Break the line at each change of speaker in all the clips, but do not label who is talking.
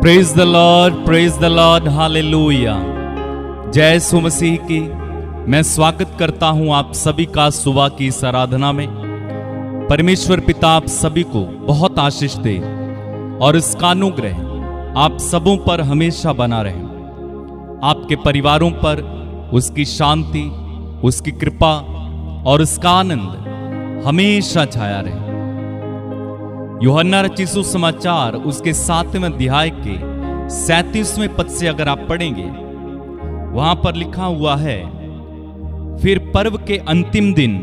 Praise the Lord, hallelujah. जय यीशु मसीह की। मैं स्वागत करता हूं आप सभी का सुबह की इस आराधना में। परमेश्वर पिता आप सभी को बहुत आशीष दे और इसका अनुग्रह आप सबों पर हमेशा बना रहे। आपके परिवारों पर उसकी शांति, उसकी कृपा और उसका आनंद हमेशा छाया रहे। यूहन्ना रचित सुसमाचार उसके 7वें अध्याय के 37वें पद से अगर आप पढ़ेंगे, वहां पर लिखा हुआ है, फिर पर्व के अंतिम दिन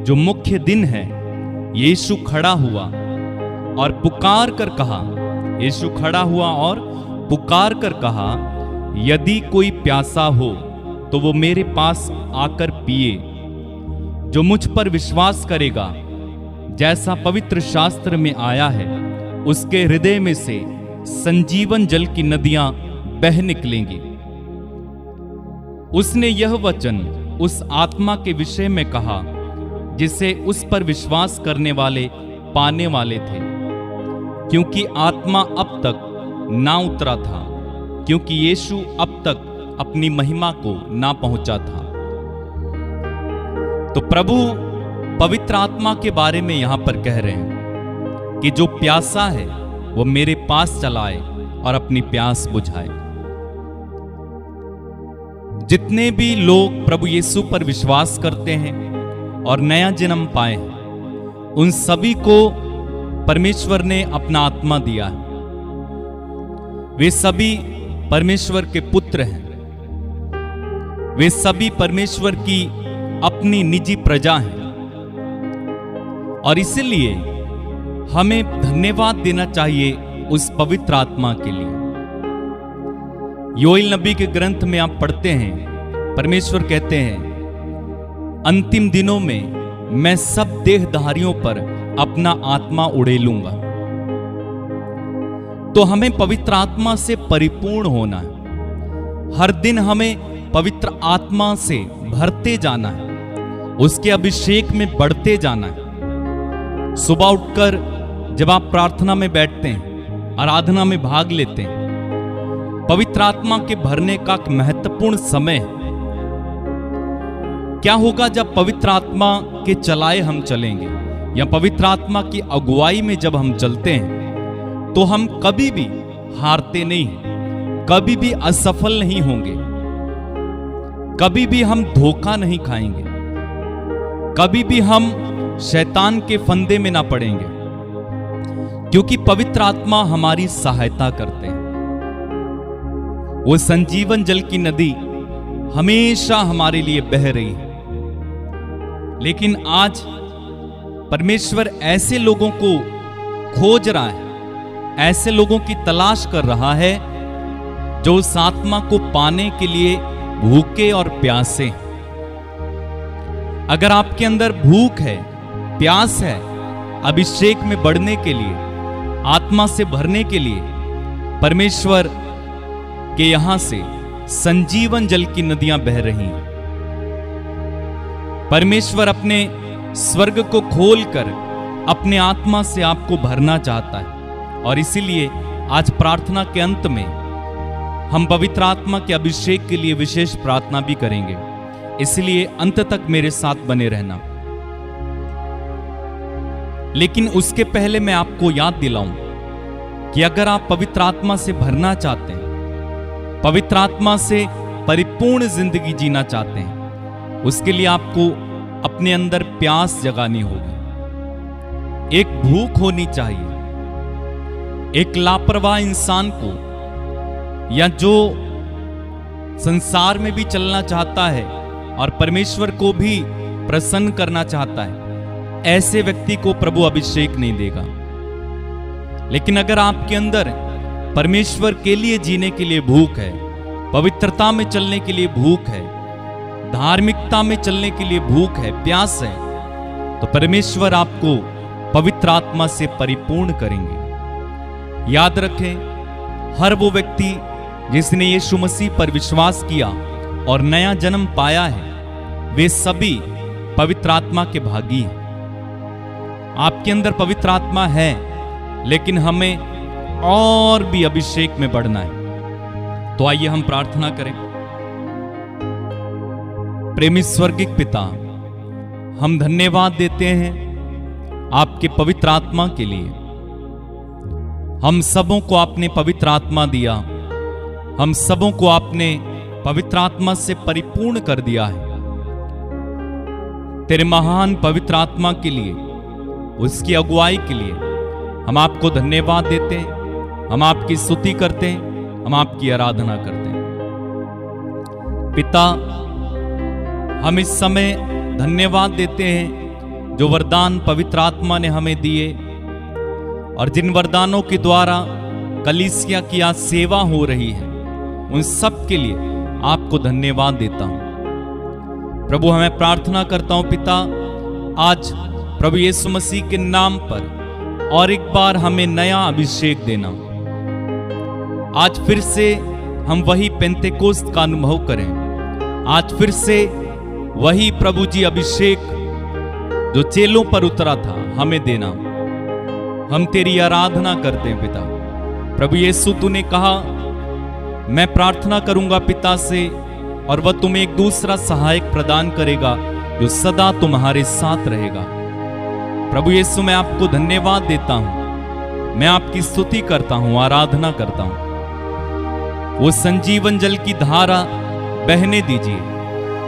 जो मुख्य दिन है, यीशु खड़ा हुआ और पुकार कर कहा, यीशु खड़ा हुआ और पुकार कर कहा, यदि कोई प्यासा हो तो वो मेरे पास आकर पिए। जो मुझ पर विश्वास करेगा, जैसा पवित्र शास्त्र में आया है, उसके हृदय में से संजीवन जल की नदियां बह निकलेंगी। उसने यह वचन उस आत्मा के विषय में कहा जिसे उस पर विश्वास करने वाले पाने वाले थे, क्योंकि आत्मा अब तक ना उतरा था, क्योंकि यीशु अब तक अपनी महिमा को ना पहुंचा था। तो प्रभु पवित्र आत्मा के बारे में यहां पर कह रहे हैं कि जो प्यासा है वो मेरे पास चलाए और अपनी प्यास बुझाए। जितने भी लोग प्रभु यीशु पर विश्वास करते हैं और नया जन्म पाए हैं, उन सभी को परमेश्वर ने अपना आत्मा दिया है। वे सभी परमेश्वर के पुत्र हैं। वे सभी परमेश्वर की अपनी निजी प्रजा हैं और इसलिए हमें धन्यवाद देना चाहिए उस पवित्र आत्मा के लिए। योएल नबी के ग्रंथ में आप पढ़ते हैं, परमेश्वर कहते हैं, अंतिम दिनों में मैं सब देहधारियों पर अपना आत्मा उड़ेलूंगा। तो हमें पवित्र आत्मा से परिपूर्ण होना है। हर दिन हमें पवित्र आत्मा से भरते जाना है, उसके अभिषेक में बढ़ते जाना है। सुबह उठकर जब आप प्रार्थना में बैठते हैं, आराधना में भाग लेते हैं, पवित्र आत्मा के भरने का एक महत्वपूर्ण समय है। क्या होगा जब पवित्र आत्मा के चलाए हम चलेंगे या पवित्र आत्मा की अगुवाई में जब हम चलते हैं, तो हम कभी भी हारते नहीं, कभी भी असफल नहीं होंगे, कभी भी हम धोखा नहीं खाएंगे, कभी भी हम शैतान के फंदे में ना पड़ेंगे, क्योंकि पवित्र आत्मा हमारी सहायता करते हैं। वो संजीवन जल की नदी हमेशा हमारे लिए बह रही है। लेकिन आज परमेश्वर ऐसे लोगों को खोज रहा है, ऐसे लोगों की तलाश कर रहा है जो उस आत्मा को पाने के लिए भूखे और प्यासे। अगर आपके अंदर भूख है, प्यास है, अभिषेक में बढ़ने के लिए, आत्मा से भरने के लिए, परमेश्वर के यहां से संजीवन जल की नदियां बह रही हैं। परमेश्वर अपने स्वर्ग को खोलकर अपने आत्मा से आपको भरना चाहता है और इसीलिए आज प्रार्थना के अंत में हम पवित्र आत्मा के अभिषेक के लिए विशेष प्रार्थना भी करेंगे। इसलिए अंत तक मेरे साथ बने रहना। लेकिन उसके पहले मैं आपको याद दिलाऊं कि अगर आप पवित्र आत्मा से भरना चाहते हैं, पवित्र आत्मा से परिपूर्ण जिंदगी जीना चाहते हैं, उसके लिए आपको अपने अंदर प्यास जगानी होगी। एक भूख होनी चाहिए। एक लापरवाह इंसान को या जो संसार में भी चलना चाहता है और परमेश्वर को भी प्रसन्न करना चाहता है, ऐसे व्यक्ति को प्रभु अभिषेक नहीं देगा। लेकिन अगर आपके अंदर परमेश्वर के लिए जीने के लिए भूख है, पवित्रता में चलने के लिए भूख है, धार्मिकता में चलने के लिए भूख है, प्यास है, तो परमेश्वर आपको पवित्र आत्मा से परिपूर्ण करेंगे। याद रखें, हर वो व्यक्ति जिसने यीशु मसीह पर विश्वास किया और नया जन्म पाया है, वे सभी पवित्र आत्मा के भागी हैं। आपके अंदर पवित्र आत्मा है, लेकिन हमें और भी अभिषेक में बढ़ना है। तो आइए हम प्रार्थना करें। प्रेमी स्वर्गिक पिता, हम धन्यवाद देते हैं आपके पवित्र आत्मा के लिए। हम सबों को आपने पवित्र आत्मा दिया, हम सबों को आपने पवित्र आत्मा से परिपूर्ण कर दिया है। तेरे महान पवित्र आत्मा के लिए, उसकी अगुवाई के लिए हम आपको धन्यवाद देते हैं, हम आपकी स्तुति करते हैं, हम आपकी आराधना करते हैं। पिता, हम इस समय धन्यवाद देते हैं जो वरदान पवित्र आत्मा ने हमें दिए, और जिन वरदानों के द्वारा कलीसिया की आज सेवा हो रही है, उन सब के लिए आपको धन्यवाद देता हूं। प्रभु, हमें प्रार्थना करता हूं पिता, आज प्रभु यीशु मसीह के नाम पर और एक बार हमें नया अभिषेक देना। आज फिर से हम वही पेंतेकोस्त का अनुभव करें। आज फिर से वही प्रभु जी अभिषेक जो चेलों पर उतरा था हमें देना। हम तेरी आराधना करते हैं पिता। प्रभु यीशु, तूने कहा मैं प्रार्थना करूंगा पिता से और वह तुम्हें एक दूसरा सहायक प्रदान करेगा जो सदा तुम्हारे साथ रहेगा। प्रभु यीशु, मैं आपको धन्यवाद देता हूं, मैं आपकी स्तुति करता हूं, आराधना करता हूं। वो संजीवन जल की धारा बहने दीजिए,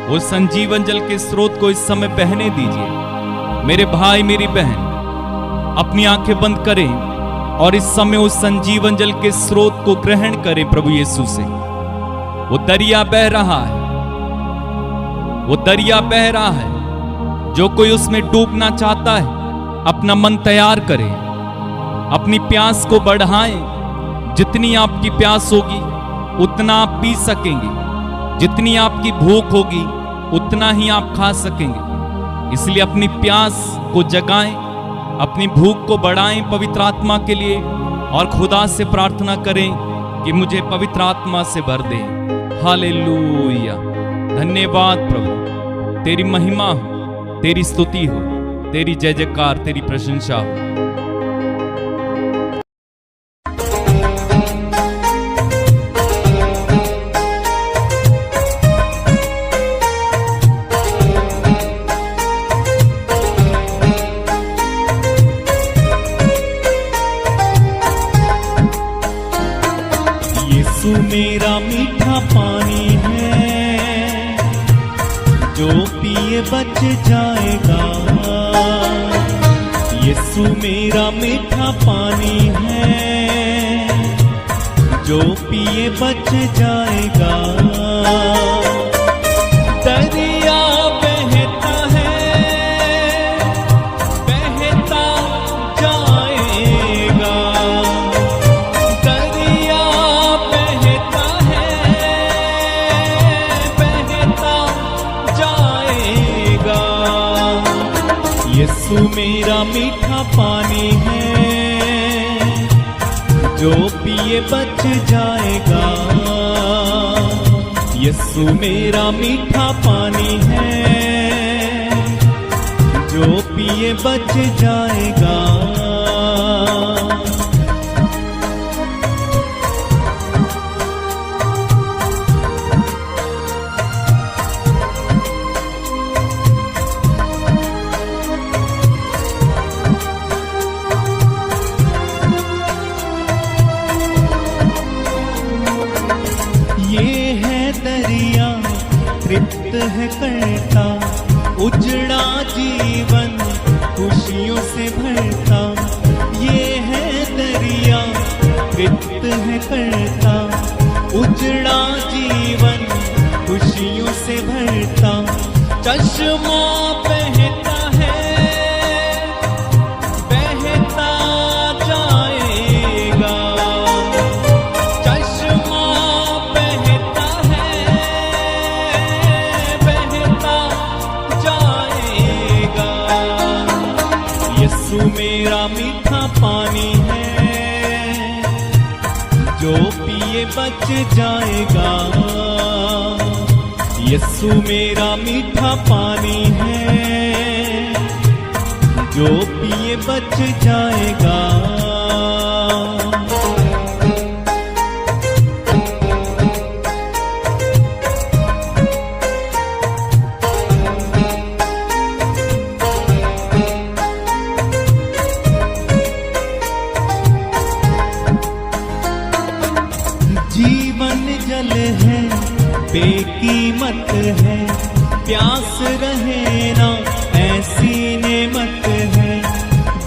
वो संजीवन जल के स्रोत को इस समय बहने दीजिए। मेरे भाई मेरी बहन अपनी आंखें बंद करें और इस समय उस संजीवन जल के स्रोत को ग्रहण करें प्रभु यीशु से। वो दरिया बह रहा है, वो दरिया बह रहा है। जो कोई उसमें डूबना चाहता है अपना मन तैयार करे, अपनी प्यास को बढ़ाएं। जितनी आपकी प्यास होगी उतना आप पी सकेंगे, जितनी आपकी भूख होगी उतना ही आप खा सकेंगे। इसलिए अपनी प्यास को जगाएं, अपनी भूख को बढ़ाएं पवित्र आत्मा के लिए, और खुदा से प्रार्थना करें कि मुझे पवित्र आत्मा से भर दे। हालेलुया। धन्यवाद प्रभु, तेरी महिमा हो, तेरी स्तुति हो, तेरी जय जयकार, तेरी प्रशंसा हो।
यीशु मेरा मीठा पानी है, जो पिए बच जाएगा। यीशु मेरा मीठा पानी है, जो पिए बच जाएगा। दरिया बहता है, बहता जाएगा। दरिया बहता है, बहता जाएगा। यीशु मेरा मीठा पानी है, जो पिए बच जाएगा। यीशु मेरा मीठा पानी है, जो पिए बच जाएगा। ये है दरिया तृप्त है करता, उजड़ा जीवन खुशियों से भरता। ये है दरिया तृप्त है करता, उजड़ा जीवन खुशियों से भरता। चश्मा बहता है, बहता जाएगा। चश्मा बहता है, बहता जाएगा। यीशु मेरा मीठा पानी है, जो पिए बच जाएगा। यीशु मेरा मीठा पानी है, जो पिए बच जाएगा। जल है बेकीमत है, प्यास रहे ना ऐसी नेमत है।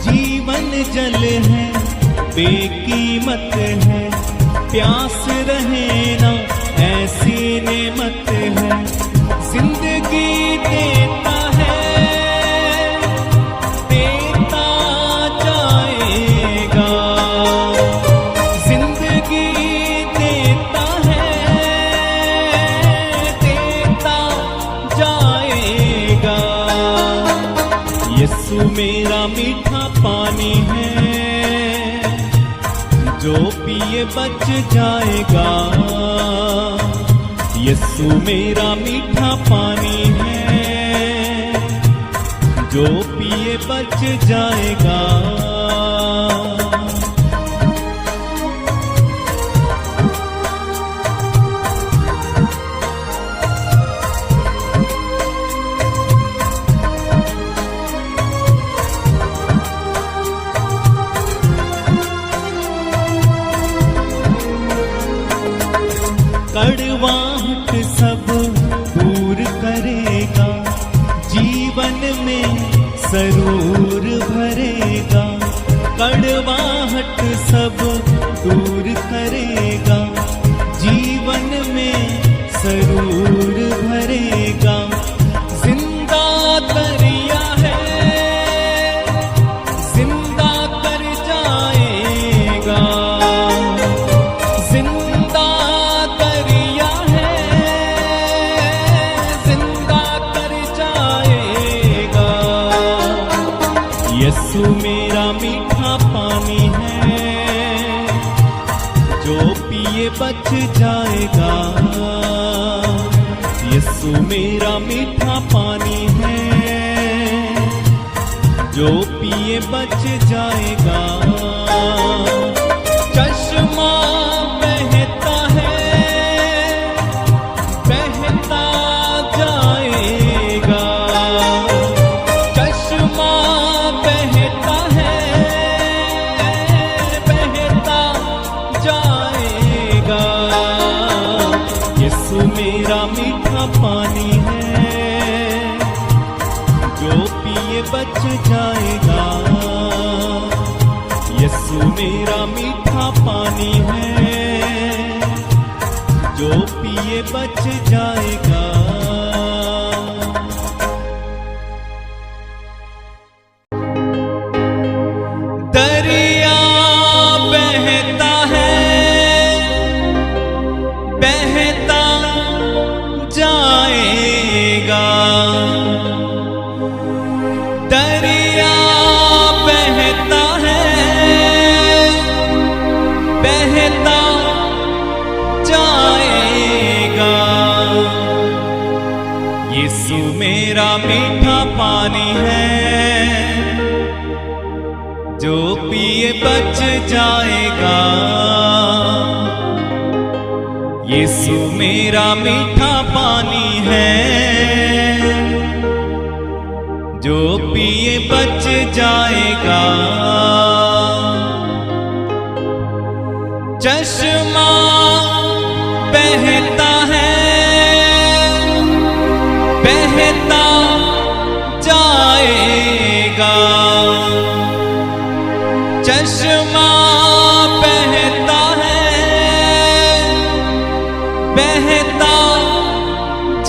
जीवन जल है बेकीमत है, प्यास रहे ना ऐसी नेमत है। जिंदगी देता है देता जाएगा, जिंदगी देता है देता जाएगा। यीशु मेरा मीठा पानी है, जो पिए बच जाएगा। यीशु मेरा मीठा पानी है, जो पिए बच जाएगा। कड़वाहट सब दूर करेगा, जीवन में सरूर भरेगा। कड़वाहट सब दूर करेगा, जीवन में सरूर भरेगा। जिंदा दरिया है, जिंदा कर जाएगा। जिंदा दरिया है, जिंदा कर जाएगा। यीशु मेरा मीठा पानी है, जो पिए बच जाएगा। यीशु मेरा मीठा पानी है, जो पिए बच जाएगा। चश्मा बहता है बहता जाएगा, चश्मा बहता है बहता जाएगा। यीशु मेरा मीठा पानी है, जो पिए बच जाएगा। यीशु मेरा मीठा पानी है, जो पिए बच जाएगा। दरिया बहता है बहता जाएगा, दरिया बहता है बहता जाएगा। यीशु मेरा मीठा पानी है, जो पिए बच जाएगा। यीशु मेरा मीठा पानी है, जो पिए बच जाएगा। चश्मा बहता है बहता जाएगा, चश्मा बहता है बहता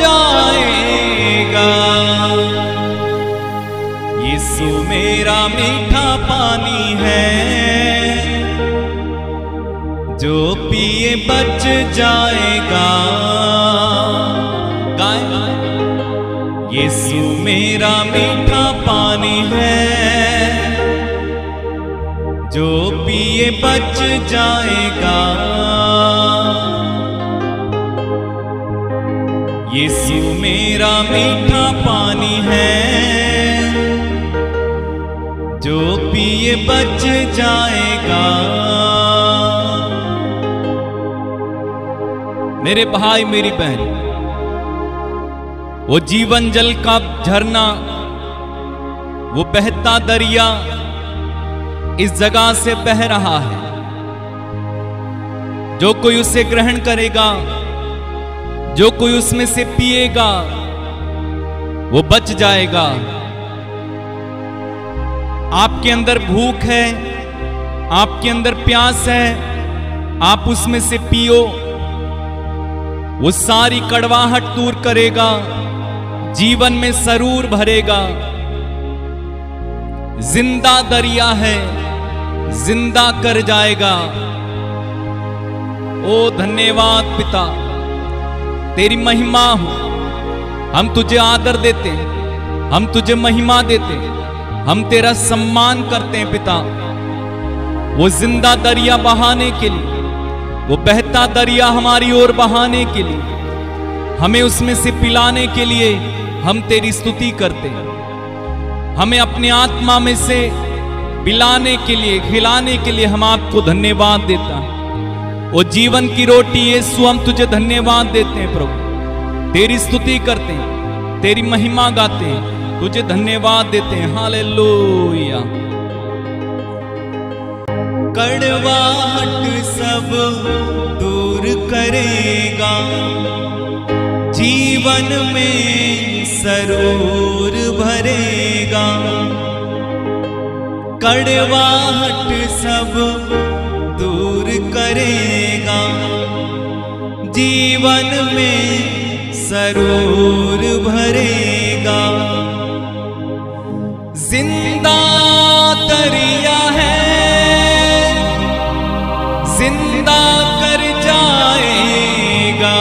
जाएगा। यीशु मेरा मीठा पानी है, जो पिए बच जाएगा। यीशु मेरा मीठा पानी है, जो पिए बच जाएगा। यीशु मेरा मीठा पानी है, जो पिए बच जाएगा। मेरे भाई मेरी बहन, वो जीवन जल का झरना, वो बहता दरिया इस जगह से बह रहा है। जो कोई उसे ग्रहण करेगा
जो कोई उसमें से पिएगा वो बच जाएगा। आपके अंदर भूख है, आपके अंदर प्यास है, आप उसमें से पियो, वो सारी कड़वाहट दूर करेगा, जीवन में सरूर भरेगा। जिंदा दरिया है, जिंदा कर जाएगा। ओ धन्यवाद पिता, तेरी महिमा हो। हम तुझे आदर देते हैं, हम तुझे महिमा देते हैं, हम तेरा सम्मान करते हैं पिता। वो जिंदा दरिया बहाने के लिए, वो बहता दरिया हमारी ओर बहाने के लिए, हमें उसमें से पिलाने के लिए हम तेरी स्तुति करते हैं। हमें अपनी आत्मा में से पिलाने के लिए, खिलाने के लिए हम आपको धन्यवाद देता है। वो जीवन की रोटी यीशु, हम तुझे धन्यवाद देते हैं प्रभु, तेरी स्तुति करते हैं, तेरी महिमा गाते हैं, तुझे धन्यवाद देते हैं। हालेलुया।
कड़वाहट सब दूर करेगा, जीवन में सरूर भरेगा। कड़वाहट सब दूर करेगा, जीवन में सरूर भरेगा। जिंदा दरिया है, जिंदा कर जाएगा।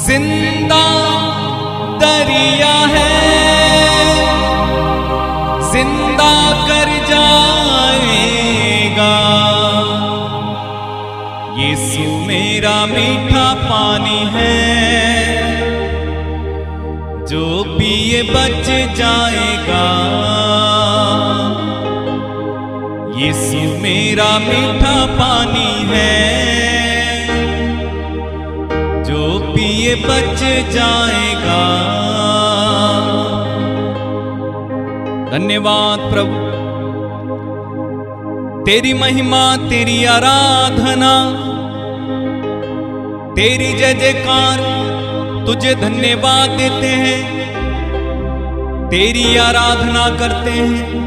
जिंदा दरिया है, जिंदा कर जाएगा। यीशु मेरा मीठा पानी है, जो पिए बच जाएगा। यीशु मेरा मीठा पानी है, जो पिए बच जाएगा।
धन्यवाद प्रभु, तेरी महिमा, तेरी आराधना, तेरी जय जयकार, तुझे धन्यवाद देते हैं, तेरी आराधना करते हैं,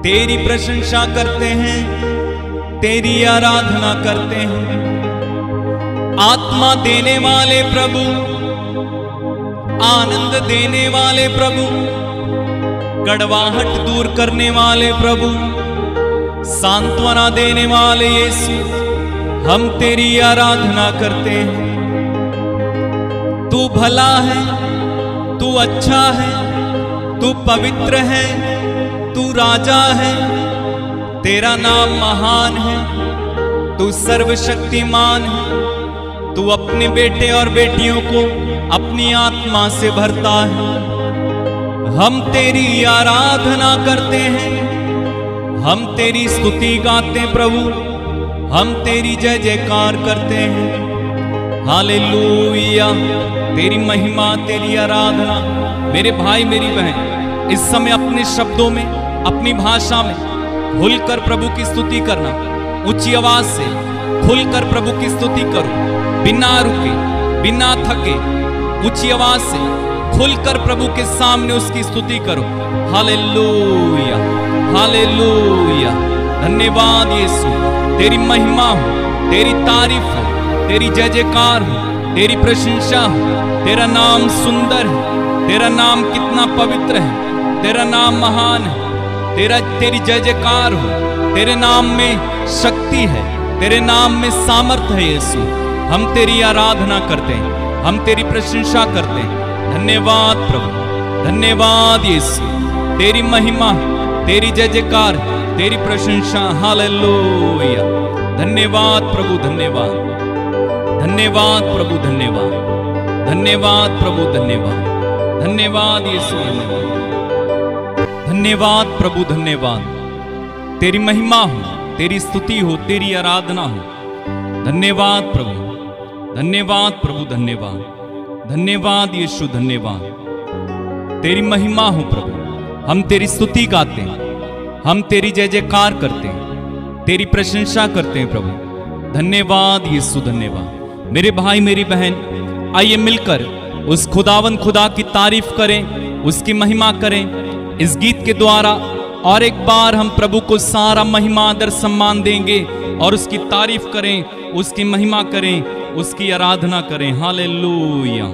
तेरी प्रशंसा करते हैं, तेरी आराधना करते हैं। आत्मा देने वाले प्रभु, आनंद देने वाले प्रभु, कड़वाहट दूर करने वाले प्रभु, सांत्वना देने वाले यीशु, हम तेरी आराधना करते हैं। तू भला है, तू अच्छा है, तू पवित्र है, तू राजा है, तेरा नाम महान है, तू सर्वशक्तिमान है। तू अपने बेटे और बेटियों को अपनी आत्मा से भरता है। हम तेरी आराधना करते हैं, हम तेरी स्तुति गाते हैं प्रभु, हम तेरी जय जयकार करते हैं। हालेलुया। तेरी महिमा, तेरी आराधना। मेरे भाई मेरी बहन, इस समय अपने शब्दों में, अपनी भाषा में खुलकर प्रभु की स्तुति करना। ऊंची आवाज से खुलकर प्रभु की स्तुति करो, बिना रुके, बिना थके, ऊंची आवाज से खुलकर प्रभु के सामने उसकी स्तुति करो। Hallelujah, hallelujah. धन्यवाद यीशु, तेरी महिमा हो, तेरी तारीफ हो, तेरी जय जयकार हो, तेरी प्रशंसा हो। तेरा नाम सुंदर है, तेरा नाम कितना पवित्र है, तेरा नाम महान है। तेरी जय जयकार हो, तेरे नाम में शक्ति है, तेरे नाम में सामर्थ है यीशु। हम तेरी आराधना करते हैं, हम तेरी प्रशंसा करते हैं। धन्यवाद प्रभु, धन्यवाद यीशु। तेरी महिमा, तेरी जय जयकार, तेरी प्रशंसा। हालेलुया। धन्यवाद प्रभु, धन्यवाद, धन्यवाद प्रभु, धन्यवाद, धन्यवाद प्रभु, धन्यवाद, धन्यवाद यीशु, धन्यवाद, धन्यवाद प्रभु, धन्यवाद। तेरी महिमा हो, तेरी स्तुति हो, तेरी आराधना हो। धन्यवाद प्रभु, धन्यवाद प्रभु, धन्यवाद, धन्यवाद यीशु, धन्यवाद। तेरी महिमा हो प्रभु, हम तेरी स्तुति गाते हैं, हम तेरी जय जयकार करते हैं, तेरी प्रशंसा करते हैं प्रभु। धन्यवाद यीशु, धन्यवाद। मेरे भाई मेरी बहन, आइए मिलकर उस खुदावन खुदा की तारीफ करें, उसकी महिमा करें इस गीत के द्वारा। और एक बार हम प्रभु को सारा महिमा आदर सम्मान देंगे और उसकी तारीफ करें, उसकी महिमा करें, उसकी आराधना करें। हालेलुया।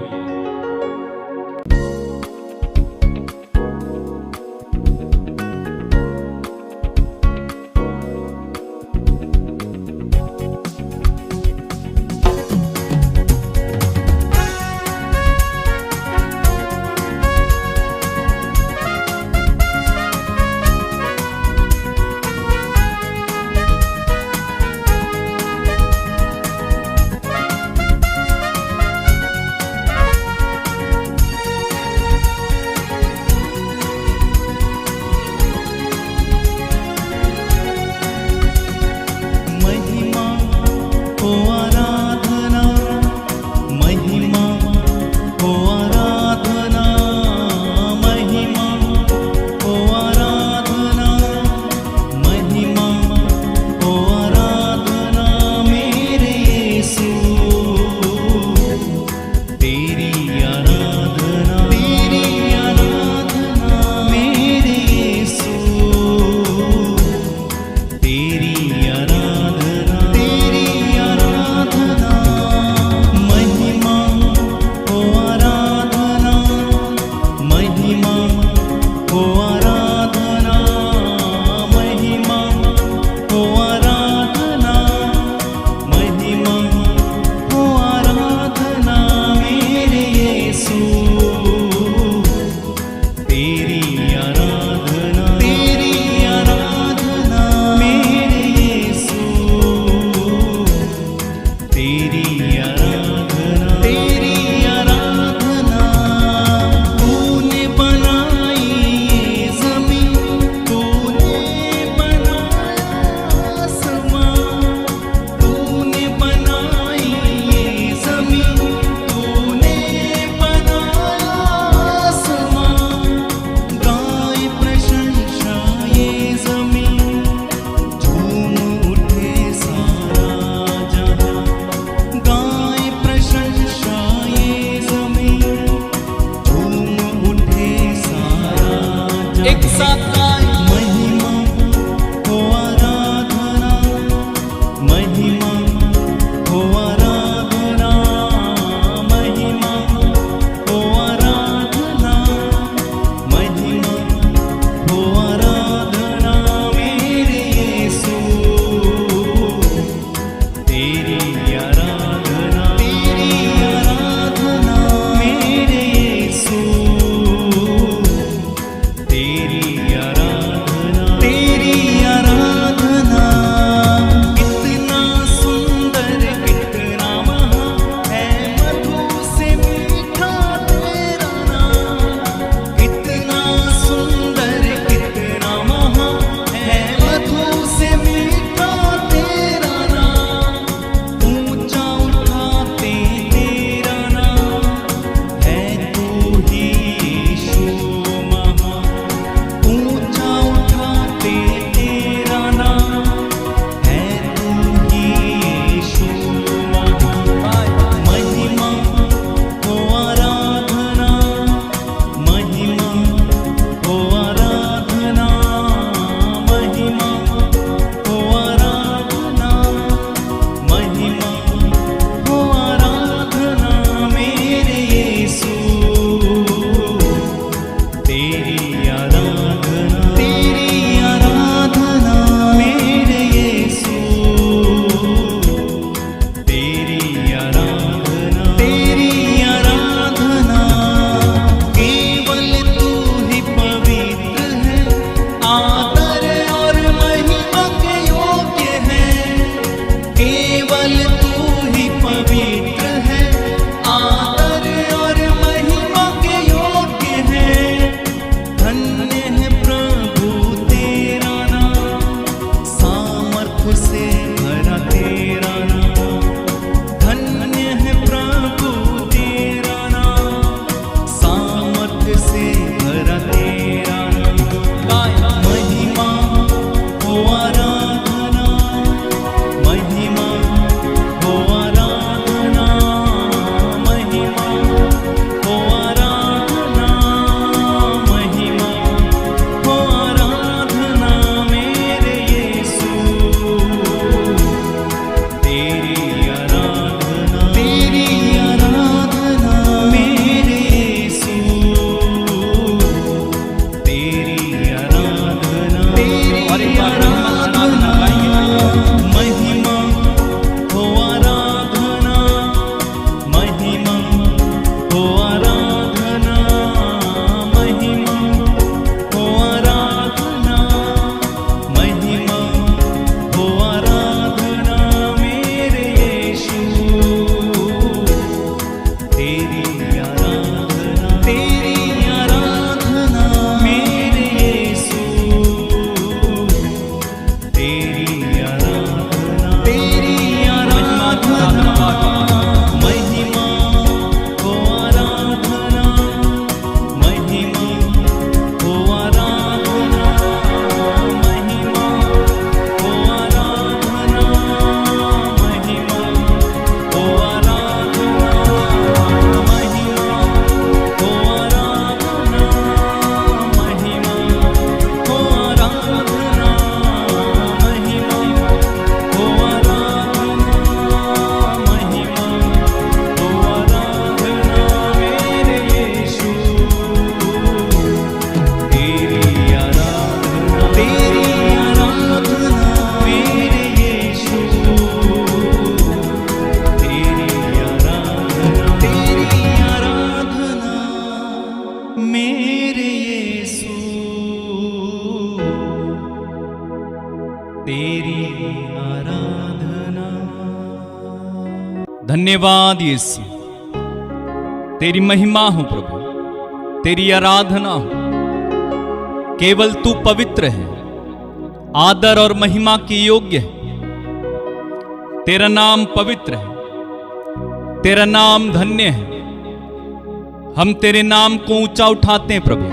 धन्यवाद यीशु, तेरी महिमा हो प्रभु, तेरी आराधना हो। केवल तू पवित्र है, आदर और महिमा की योग्य है। तेरा नाम पवित्र है, तेरा नाम धन्य है। हम तेरे नाम को ऊंचा उठाते हैं प्रभु,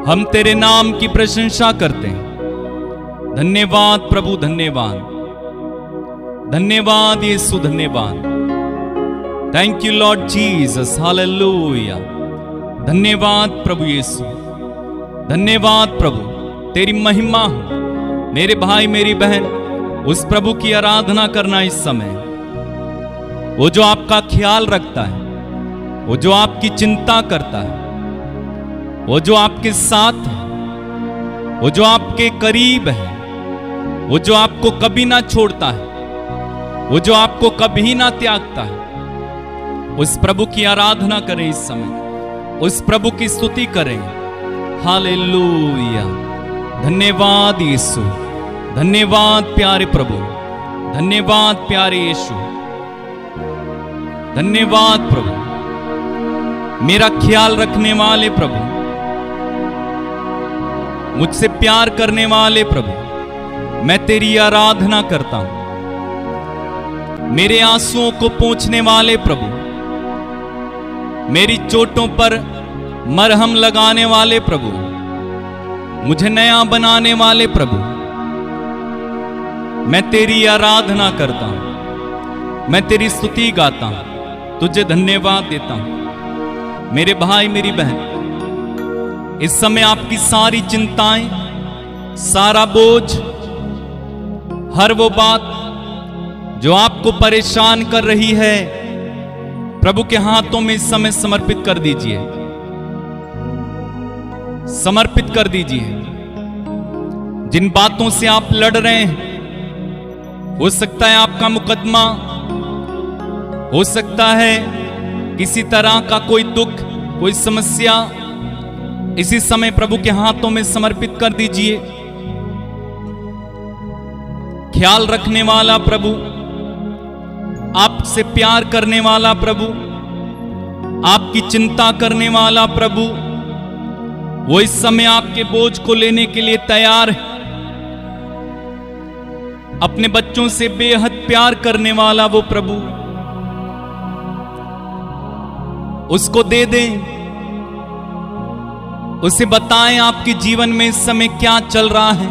हम तेरे नाम की प्रशंसा करते हैं। धन्यवाद प्रभु, धन्यवाद, धन्यवाद यीशु, धन्यवाद। Thank you Lord Jesus, hallelujah. धन्यवाद प्रभु यीशु, धन्यवाद प्रभु, तेरी महिमा हो। मेरे भाई मेरी बहन, उस प्रभु की आराधना करना इस समय। वो जो आपका ख्याल रखता है, वो जो आपकी चिंता करता है, वो जो आपके साथ है, वो जो आपके करीब है, वो जो आपको कभी ना छोड़ता है, वो जो आपको कभी ना त्यागता है, उस प्रभु की आराधना करें इस समय, उस प्रभु की स्तुति करें। हालेलुया। धन्यवाद यीशु, धन्यवाद प्यारे प्रभु, धन्यवाद प्यारे यीशु, धन्यवाद प्रभु, मेरा ख्याल रखने वाले प्रभु, मुझसे प्यार करने वाले प्रभु, मैं तेरी आराधना करता हूं। मेरे आंसुओं को पोंछने वाले प्रभु, मेरी चोटों पर मरहम लगाने वाले प्रभु, मुझे नया बनाने वाले प्रभु, मैं तेरी आराधना करता हूं, मैं तेरी स्तुति गाता हूं, तुझे धन्यवाद देता हूं। मेरे भाई मेरी बहन, इस समय आपकी सारी चिंताएं, सारा बोझ, हर वो बात जो आपको परेशान कर रही है, प्रभु के हाथों में इस समय समर्पित कर दीजिए, समर्पित कर दीजिए। जिन बातों से आप लड़ रहे हैं, हो सकता है आपका मुकदमा, हो सकता है किसी तरह का कोई दुख, कोई समस्या, इसी समय प्रभु के हाथों में समर्पित कर दीजिए। ख्याल रखने वाला प्रभु, आपसे प्यार करने वाला प्रभु, आपकी चिंता करने वाला प्रभु, वो इस समय आपके बोझ को लेने के लिए तैयार है। अपने बच्चों से बेहद प्यार करने वाला वो प्रभु, उसको दे दें, उसे बताएं आपके जीवन में इस समय क्या चल रहा है,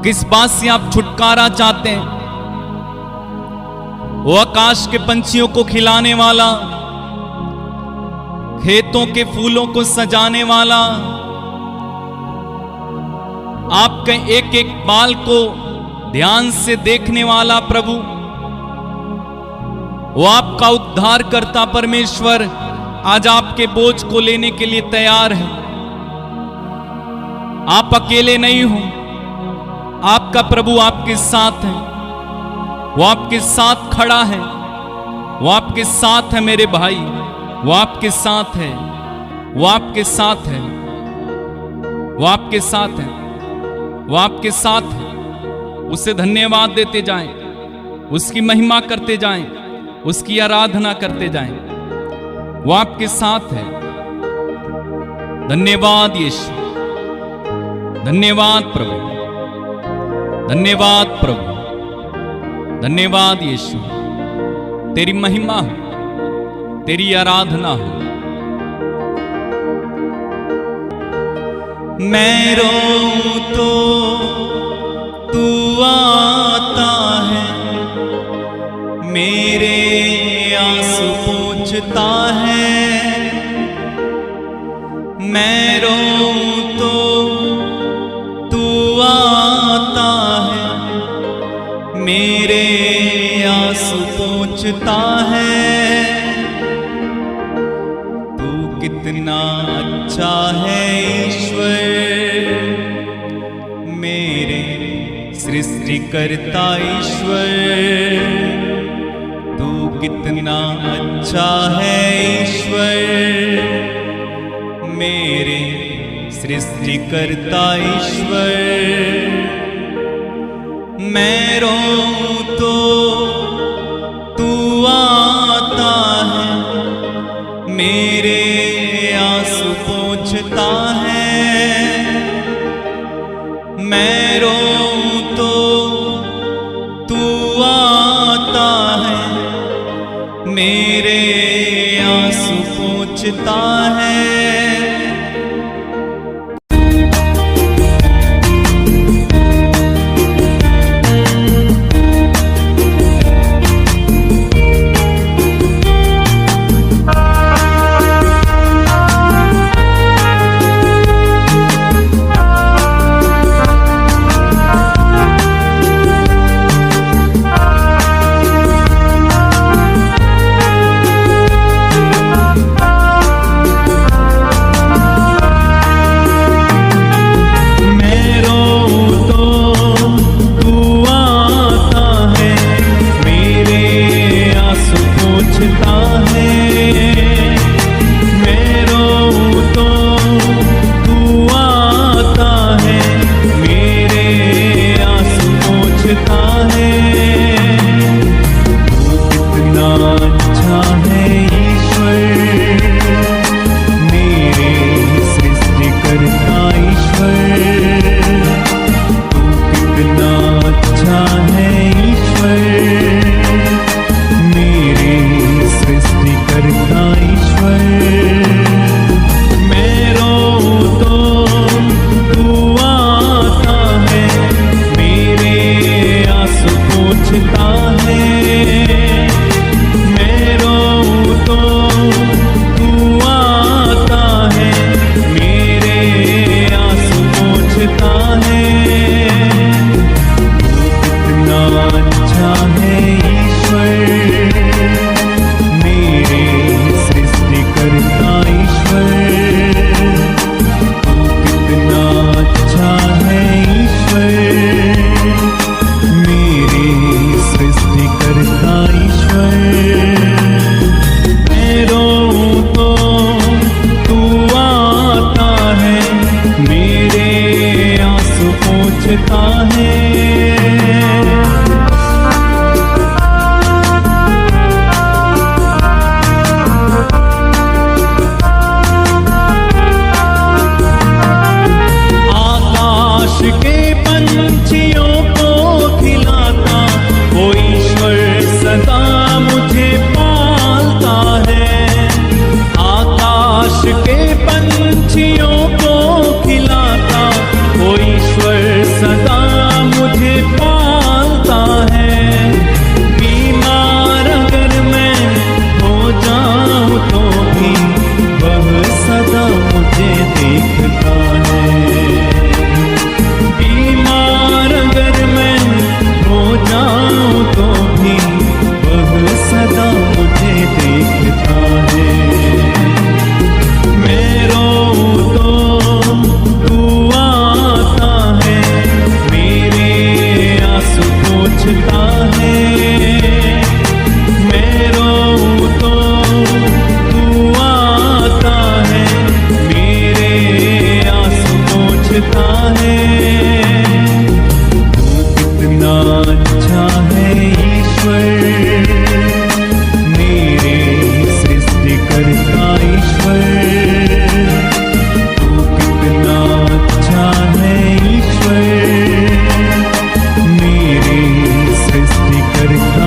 किस बात से आप छुटकारा चाहते हैं। वो आकाश के पंछियों को खिलाने वाला, खेतों के फूलों को सजाने वाला, आपके एक एक बाल को ध्यान से देखने वाला प्रभु, वो आपका उद्धार करता परमेश्वर आज आपके बोझ को लेने के लिए तैयार है। आप अकेले नहीं हो, आपका प्रभु आपके साथ है, वो आपके साथ खड़ा है, वो आपके साथ है मेरे भाई, वो आपके साथ है, वो आपके साथ है, वो आपके साथ है, वो आपके साथ है। उसे धन्यवाद देते जाएं, उसकी महिमा करते जाएं, उसकी आराधना करते जाएं। वो आपके साथ है। धन्यवाद यीशु, धन्यवाद प्रभु, धन्यवाद प्रभु, धन्यवाद यीशु। तेरी महिमा हो, तेरी आराधना हो।
मैं रोऊं तो तू आता है, मेरे आंसू पोंछता है। मैं रोऊं तो तू आता है, मेरे आंसू पोंछता है। तू कितना अच्छा है ईश्वर, मेरे सृष्टिकर्ता ईश्वर। तू कितना अच्छा है ईश्वर, मेरे सृष्टिकर्ता ईश्वर। मैं रोऊं तो पूछता है। मैं रोऊं तो तू आता है, मेरे आंसू पोंछता है।
मेरे सृष्टिकर्ता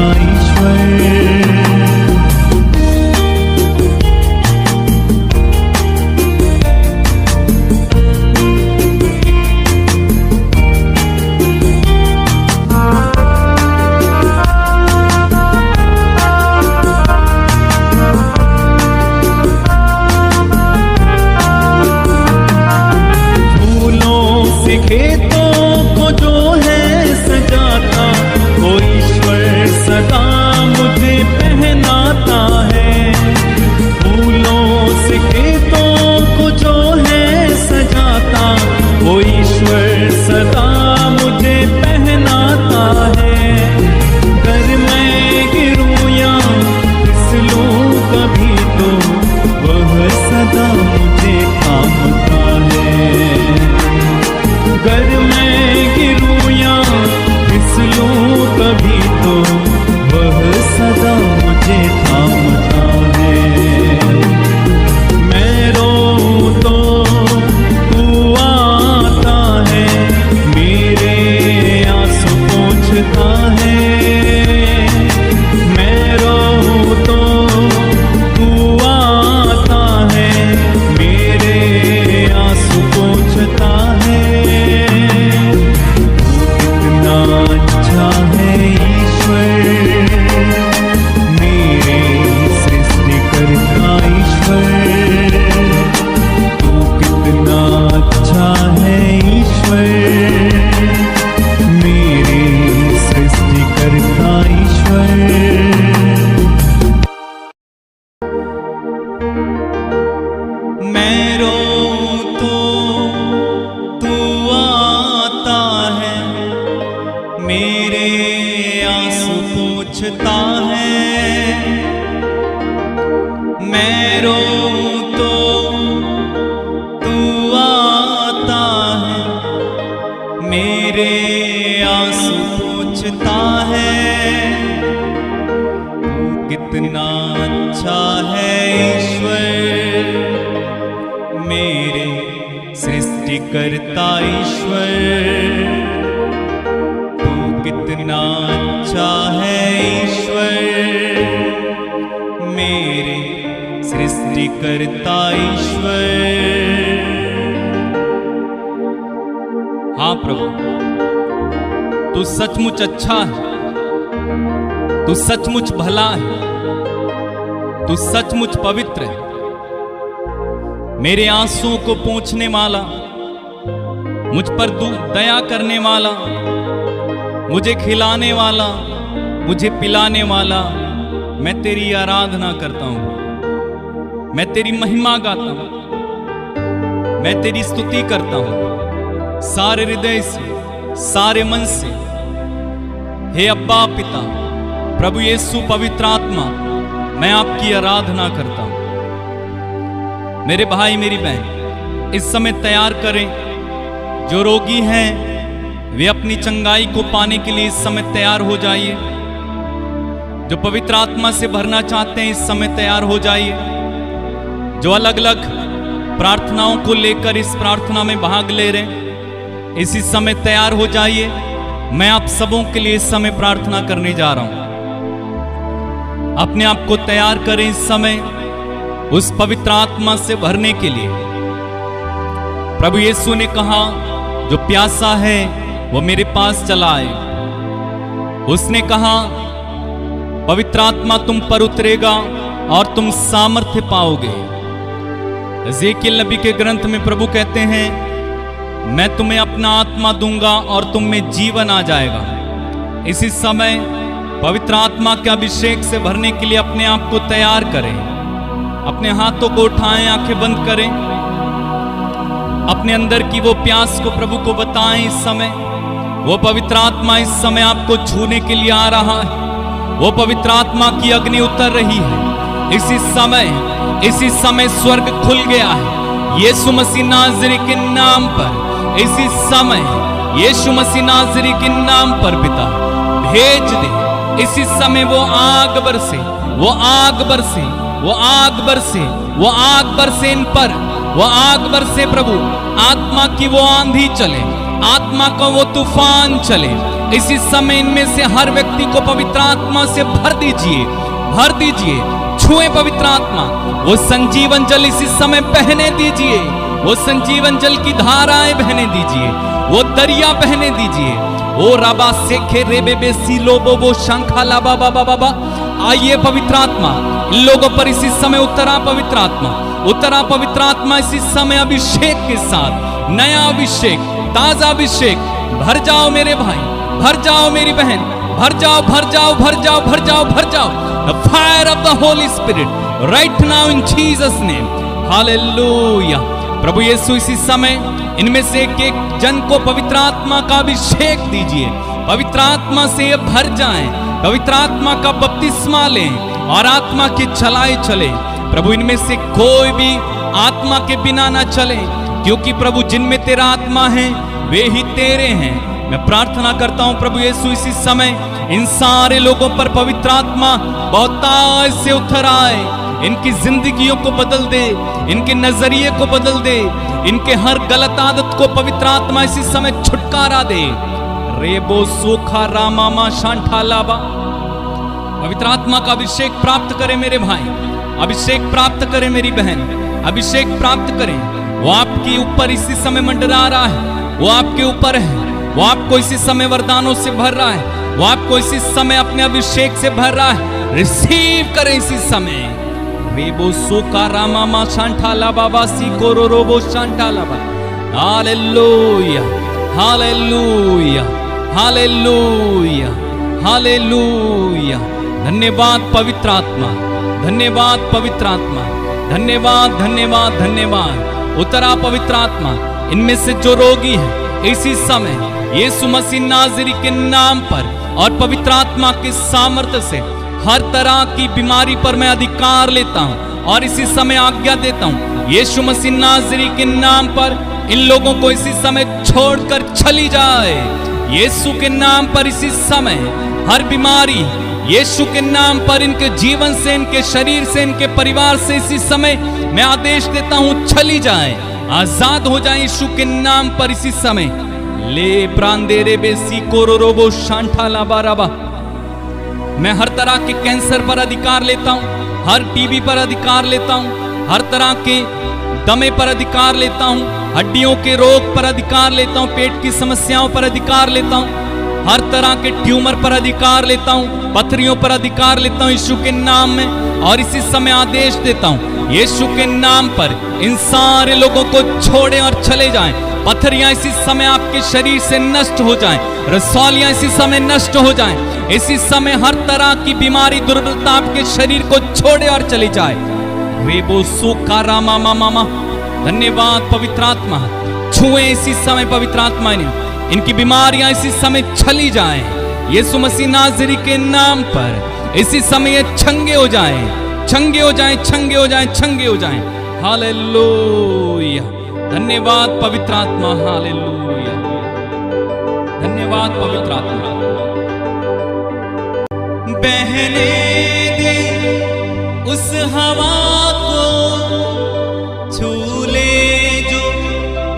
मेरे आंसू पोंछता है। मैं रोऊं तो तू आता है, मेरे आंसू पोंछता है। तू कितना अच्छा है ईश्वर, मेरे सृष्टिकर्ता ईश्वर। तू कितना अच्छा है ईश्वर, मेरे सृष्टिकर्ता ईश्वर।
हाँ प्रभु, तू सचमुच अच्छा है, तू सचमुच भला है, तू सचमुच पवित्र है। मेरे आंसुओं को पोंछने वाला, मुझ पर दया करने वाला, मुझे खिलाने वाला, मुझे पिलाने वाला, मैं तेरी आराधना करता हूं, मैं तेरी महिमा गाता हूं, मैं तेरी स्तुति करता हूं सारे हृदय से, सारे मन से। हे अब्बा पिता, प्रभु यीशु पवित्र आत्मा, मैं आपकी आराधना करता हूं। मेरे भाई मेरी बहन इस समय तैयार करें, जो रोगी हैं वे अपनी चंगाई को पाने के लिए इस समय तैयार हो जाइए। जो पवित्र आत्मा से भरना चाहते हैं इस समय तैयार हो जाइए। जो अलग अलग प्रार्थनाओं को लेकर इस प्रार्थना में भाग ले रहे हैं इसी समय तैयार हो जाइए। मैं आप सबों के लिए इस समय प्रार्थना करने जा रहा हूं। अपने आप को तैयार करें इस समय उस पवित्र आत्मा से भरने के लिए। प्रभु यीशु ने कहा, जो प्यासा है वो मेरे पास चला आए। उसने कहा, पवित्र आत्मा तुम पर उतरेगा और तुम सामर्थ्य पाओगे। एजेकियल नबी के ग्रंथ में प्रभु कहते हैं, मैं तुम्हें अपना आत्मा दूंगा और तुम में जीवन आ जाएगा। इसी समय पवित्र आत्मा के अभिषेक से भरने के लिए अपने आप को तैयार करें। अपने हाथों को उठाएं, आंखें बंद करें, अपने अंदर की वो प्यास को प्रभु को बताएं। इस समय वो पवित्र आत्मा इस समय आपको छूने के लिए आ रहा है। वो पवित्र आत्मा की अग्नि उतर रही है। इसी समय स्वर्ग खुल गया है यीशु मसीह नाज़री के नाम पर। इसी समय यीशु मसीह नाज़री के नाम पर पिता भेज दे। इसी समय वो आग बरसे, वो आग बरसे, वो आग बरसे, वो आग बरसे इन पर, वो आग बरसे प्रभु। आत्मा की वो आंधी चले, आत्मा का वो तूफान चले। इसी समय इनमें से हर व्यक्ति को पवित्र आत्मा से भर दीजिए, भर दीजिए। छुए पवित्र आत्मा, वो संजीवन जल इसी समय बहने दीजिए। वो संजीवन जल की धाराएं बहने दीजिए, वो दरिया बहने दीजिए। ओ रबा सेखे रेबे बे सीलो बो शंखा ला बाबा बाबा। आइए पवित्र आत्मा इन लोगों पर इसी समय उतरा। पवित्र आत्मा उतरा, पवित्र आत्मा इसी समय अभिषेक के साथ, नया अभिषेक, ताजा अभिषेक। भर जाओ मेरे भाई, भर जाओ मेरी बहन, भर जाओ, भर जाओ, भर जाओ, भर जाओ, भर जाओ। The fire of the Holy Spirit right now in Jesus name. Hallelujah. प्रभु यीशु इसी समय इनमें से एक एक जन को पवित्र आत्मा का अभिषेक दीजिए। पवित्र आत्मा से ये भर जाएं, पवित्र आत्मा का बपतिस्मा लें और आत्मा की चलाई चले। प्रभु इनमें से कोई भी आत्मा के बिना ना चले, क्योंकि प्रभु जिनमें तेरा आत्मा है वे ही तेरे हैं। मैं प्रार्थना करता हूं प्रभु यीशु इसी समय इन सारे लोगों पर पवित्र आत्मा बहुतायत से उतर आए। इनकी जिंदगियों को बदल दे, इनके नजरिए को बदल दे, इनके हर गलत आदत को पवित्र आत्मा इसी समय छुटकारा दे। रेबो सोखा रामामा शांठा लाबा। पवित्र आत्मा का अभिषेक प्राप्त करें मेरे भाई, अभिषेक प्राप्त करें मेरी बहन, अभिषेक प्राप्त करें। वो आपके ऊपर इसी समय मंडरा रहा है, वो आपके ऊपर है, वो आपको इसी समय वरदानों से भर रहा है, वो आपको इसी समय अपने अभिषेक से भर रहा है। रिसीव करें इसी समय। रेबो सोका रामामा शांठाला बाबा सीको रोबो शांठाला बा। Hallelujah, hallelujah, hallelujah, hallelujah. धन्यवाद पवित्र आत्मा, धन्यवाद पवित्र आत्मा, धन्यवाद, धन्यवाद, धन्यवाद। उतरा पवित्र आत्मा इनमें से जो रोगी है इसी समय यीशु मसीह नाज़री के नाम पर और पवित्र आत्मा के सामर्थ्य से हर तरह की बीमारी पर मैं अधिकार लेता हूं और इसी समय आज्ञा देता हूं, यीशु मसीह नाज़री के नाम पर इन लोगों को इसी समय छोड़कर चली जाए। यीशु के नाम पर इसी समय हर बीमारी यीशु के नाम पर इनके जीवन से, इनके शरीर से, इनके परिवार से इसी समय मैं आदेश देता हूं चली जाए, आजाद हो जाए यीशु के नाम पर इसी समय। ले प्रांदेरे बेसी कोरोरोबो शांठाला बाराबा। मैं हर तरह के कैंसर पर अधिकार लेता हूं, हर टीबी पर अधिकार लेता हूं, हर तरह के दमे पर अधिकार लेता हूं, हड्डियों के रोग पर अधिकार लेता हूं, पेट की समस्याओं पर अधिकार लेता हूं, हर तरह के ट्यूमर पर अधिकार लेता हूं, पथरियों पर अधिकार लेता हूं यीशु के नाम में। और इसी समय आदेश देता हूं यीशु के नाम पर इन सारे लोगों को छोड़ें और चले जाएं। पथरियां इसी समय आपके शरीर से नष्ट हो जाएं, रसौलियां इसी समय नष्ट हो जाएं, इसी समय हर तरह की बीमारी, दुर्बलता आपके शरीर को छोड़े और चली जाए। रेबो सुखा रामा मामा। धन्यवाद पवित्र आत्मा। छुए इसी समय पवित्र आत्मा ने, इनकी बीमारियां इसी समय चली जाएं। यीशु मसीह नाज़री के नाम पर इसी समय ये छंगे हो जाएं, छंगे हो जाएं, छंगे हो जाएं, छंगे हो जाएं। हालेलुया। धन्यवाद पवित्र आत्मा। हालेलुया। धन्यवाद पवित्र आत्मा।
बहने दे उस हवा को, छू ले जो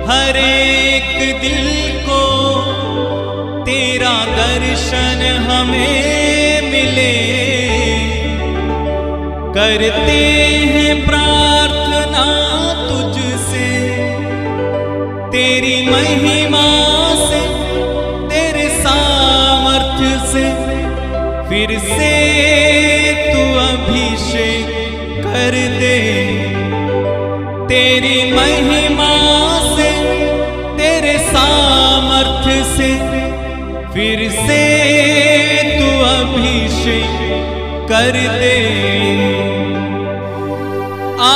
हर एक दिल को, तेरा दर्शन हमें मिले। करते हैं प्रार्थना तुझसे, तेरी महिमा से, तेरे सामर्थ्य से, फिर से तू अभिषेक कर दे। तेरी महिमा से, तेरे सामर्थ्य से, फिर से तू अभिषेक कर दे। आ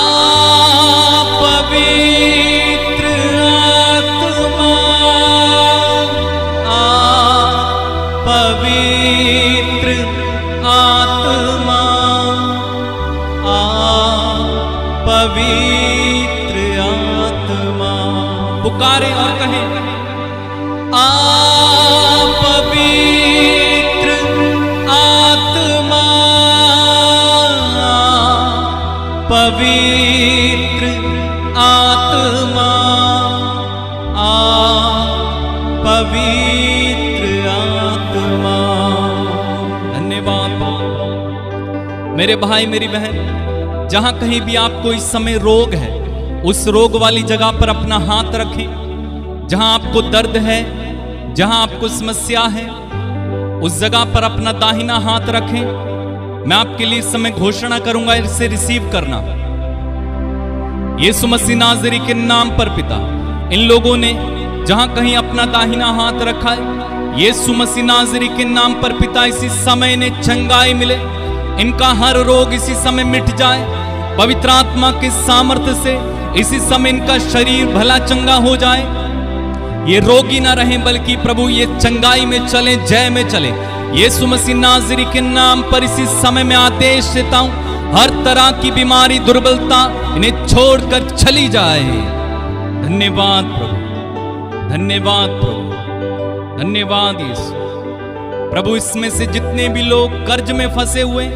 पवित्र आत्मा, आ पवित्र आत्मा, आ पवित्र आत्मा।
पुकारे और कहें,
आ पवित्र आत्मा, पवित्र आत्मा, आ पवित्र आत्मा।
धन्यवाद। मेरे भाई मेरी बहन, जहां कहीं भी आपको इस समय रोग है, उस रोग वाली जगह पर अपना हाथ रखें। जहां आपको दर्द है, जहां आपको समस्या है, उस जगह पर अपना दाहिना हाथ रखें। मैं आपके लिए इस समय घोषणा करूंगा, इसे रिसीव करना। यीशु मसीह नाज़री के नाम पर पिता, इन लोगों ने जहां कहीं अपना दाहिना हाथ रखा है, यीशु मसीह नाज़री के नाम पर पिता इसी समय ने चंगाई मिले, इनका हर रोग इसी समय मिट जाए। पवित्र आत्मा के सामर्थ्य से इसी समय इनका शरीर भला चंगा हो जाए। ये रोगी ना रहें, बल्कि प्रभु ये चंगाई में चले, जय में चले। यीशु मसीह नाज़री के नाम पर इसी समय में आदेश देता हूं, हर तरह की बीमारी, दुर्बलता इन्हें छोड़कर चली जाए। धन्यवाद प्रभु, धन्यवाद प्रभु, धन्यवाद यीशु। प्रभु इसमें से जितने भी लोग कर्ज में फंसे हुए,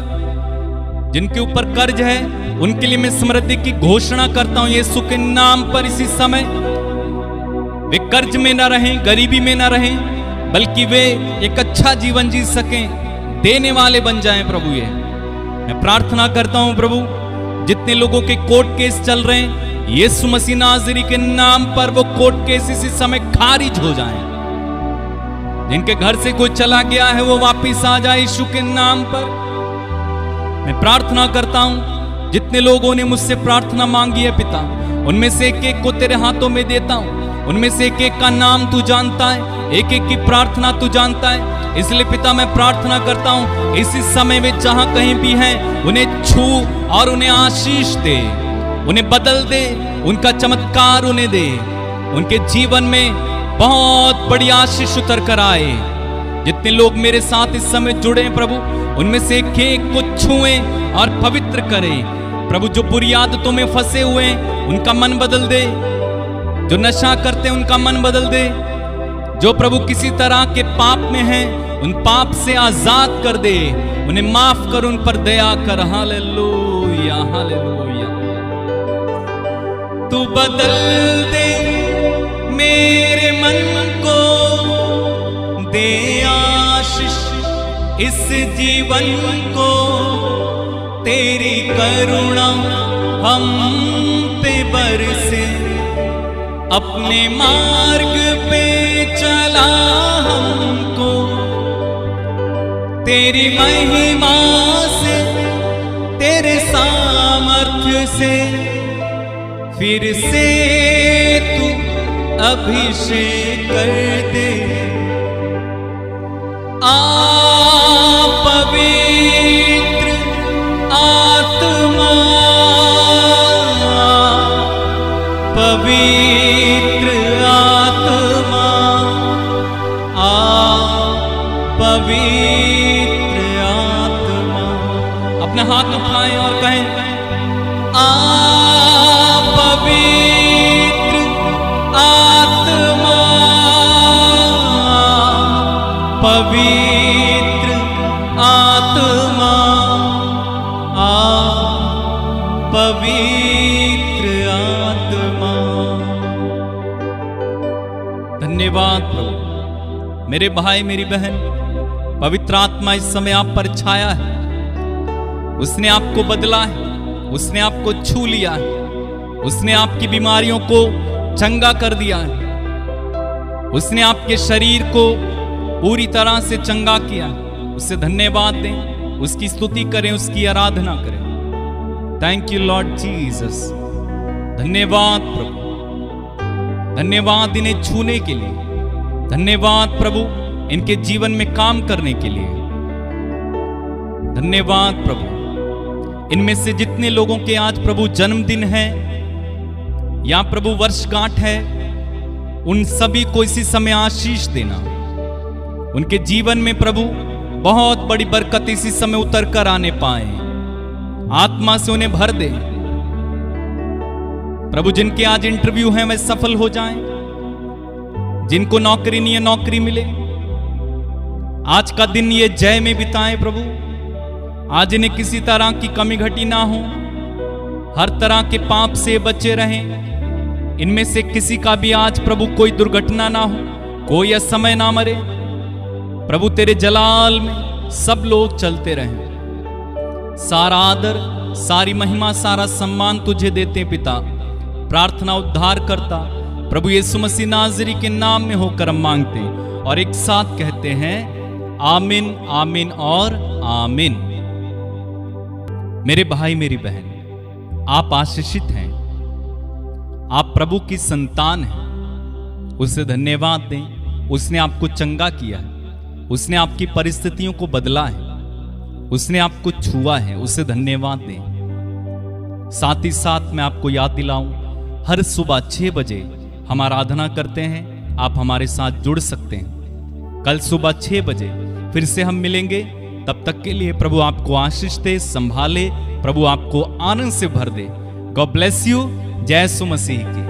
जिनके ऊपर कर्ज है, उनके लिए मैं समृद्धि की घोषणा करता हूं यीशु के नाम पर। इसी समय वे कर्ज में ना रहें, गरीबी में ना रहें, बल्कि वे एक अच्छा जीवन जी सकें, देने वाले बन जाएं। प्रभु ये मैं प्रार्थना करता हूं प्रभु, जितने लोगों के कोर्ट केस चल रहे हैं, यीशु मसीह नाज़री के नाम पर वो कोर्ट केस इसी समय खारिज हो जाएं। जिनके घर से कोई चला गया है, वो वापिस आ जाए यीशु के नाम पर। मैं प्रार्थना करता हूं, जितने लोगों ने मुझसे प्रार्थना मांगी है पिता, उनमें से एक एक को तेरे हाथों में देता हूं। उनमें से एक एक का नाम तू जानता है, एक एक की प्रार्थना तू जानता है। इसलिए पिता मैं प्रार्थना करता हूं, इसी समय में जहां कहीं भी हैं, उन्हें छू और उन्हें आशीष दे, उन्हें बदल दे, उनका चमत्कार उन्हें दे। उनके जीवन में बहुत बड़ी आशीष उतर कर आए। जितने लोग मेरे साथ इस समय जुड़े हैं प्रभु, उनमें से एक को छुएं और पवित्र करें। प्रभु जो बुरी आदतों में फंसे हुए हैं उनका मन बदल दे, जो नशा करते हैं उनका मन बदल दे, जो प्रभु किसी तरह के पाप में हैं उन पाप से आजाद कर दे, उन्हें माफ कर, उन पर दया कर। Hallelujah hallelujah. तू बदल दे मेरे मन को, दे आशीष इस जीवन को, तेरी करुणा हम पे बरसे, अपने मार्ग पे चला हमको, तेरी महिमा से, तेरे सामर्थ्य से, फिर से तू अभिषेक कर दे। पवित्र आत्मा, पवित्र आत्मा, पवित्र आत्मा। अपना हाथ उठाएं और कहें, पवित्र आत्मा, पवित्र आत्मा, पवित्र आत्मा। धन्यवाद प्रभु। मेरे भाई मेरी बहन, पवित्र आत्मा इस समय आप पर छाया है। उसने आपको बदला है, उसने आपको छू लिया है, उसने आपकी बीमारियों को चंगा कर दिया है, उसने आपके शरीर को पूरी तरह से चंगा किया है। उससे धन्यवाद दें, उसकी स्तुति करें, उसकी आराधना करें। Thank you Lord Jesus. धन्यवाद प्रभु, धन्यवाद इन्हें छूने के लिए, धन्यवाद प्रभु इनके जीवन में काम करने के लिए, धन्यवाद प्रभु। इनमें से जितने लोगों के आज प्रभु जन्मदिन है या प्रभु वर्षगांठ है, उन सभी को इसी समय आशीष देना। उनके जीवन में प्रभु बहुत बड़ी बरकत इसी समय उतर कर आने पाए, आत्मा से उन्हें भर दे प्रभु। जिनके आज इंटरव्यू हैं वे सफल हो जाएं, जिनको नौकरी नहीं है नौकरी मिले। आज का दिन ये जय में बिताएं प्रभु। आज इन्हें किसी तरह की कमी घटी ना हो, हर तरह के पाप से बचे रहें। इनमें से किसी का भी आज प्रभु कोई दुर्घटना ना हो, कोई असमय ना मरे प्रभु। तेरे जलाल में सब लोग चलते रहें। सारा आदर, सारी महिमा, सारा सम्मान तुझे देते पिता। प्रार्थना उद्धार करता प्रभु यीशु मसीह नाज़री के नाम में होकर हम मांगते और एक साथ कहते हैं आमीन, आमीन और आमीन। मेरे भाई मेरी बहन, आप आशीषित हैं, आप प्रभु की संतान हैं। उसे धन्यवाद दें। उसने आपको चंगा किया है, उसने आपकी परिस्थितियों को बदला है, उसने आपको छुआ है। उसे धन्यवाद दें। साथ ही साथ मैं आपको याद दिलाऊं, हर सुबह 6 बजे हम आराधना करते हैं। आप हमारे साथ जुड़ सकते हैं। कल सुबह 6 बजे फिर से हम मिलेंगे। तब तक के लिए प्रभु आपको आशीष दे, संभाले, प्रभु आपको आनंद से भर दे। God bless you. जय यीशु मसीह की।